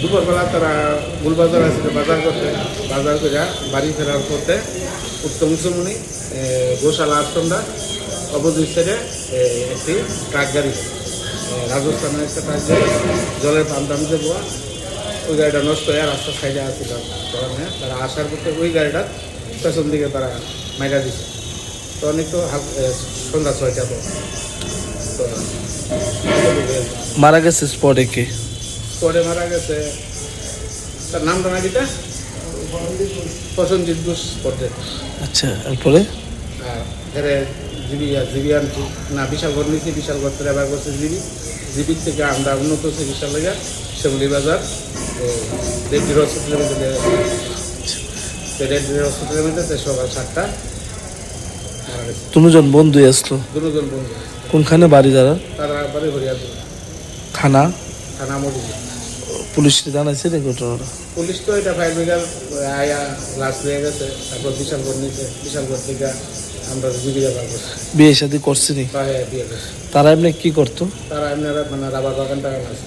দুপুরবেলা তারা গুলবাজার আছে বাজার করতে, বাজার করে বাড়ি ফেরার পথে উত্তম সুমনি গোশালা আশ্রমটা অপোজিট সাইডে একটি ট্রাক গাড়ি, রাজস্থানের একটা ট্রাক গাড়ি জলের পাম্পে বোয়া, ওই গাড়িটা নষ্ট হয়ে রাস্তার সাইডে আছে কারণে তারা আসার পথে ওই গাড়িটা পেছন দিকে তারা মাইরা দিচ্ছে। তো অনেক তো সন্ধ্যা 6টা তো মারা গেছে স্পটে কে? স্পটে মারা গেছে, তার নামটা না দিটা প্রসেনজিৎ ঘোষ স্পটে। আচ্ছা, এরপরে আর এখানে জিবি আনছি না, বিশালগড় নিয়েছি, বিশালগড় থেকে ব্যবহার করছে জিবির থেকে আমরা উন্নত চিকিৎসা লেগে সেগুলি বাজার রেড্ডির হসপিটালের মধ্যে, রেড্ডির হসপিটালের মধ্যে সকাল 7টা মারা গেছে। দুজন বন্ধু আসলো? দুজন বন্ধু। কোনখানে বাড়ি তারা? তারা বাড়ি হরিয়া থানা মরিজ। পুলিশকে জানাইছে রে ঘটনাটা? পুলিশ তো এটা ফায়ার ব্রিগেড আয়া লাশ হয়ে গেছে, তারপর বিশালগড় নিচে, বিশালগড় থেকে আমরা জিবি ব্যবহার করছি। বিয়ে শাদী করছে নি? বিয়ে করছি। তারা এমনি কি করতো? তারা এমনি মানে রাবার বাগান টাগান আছে।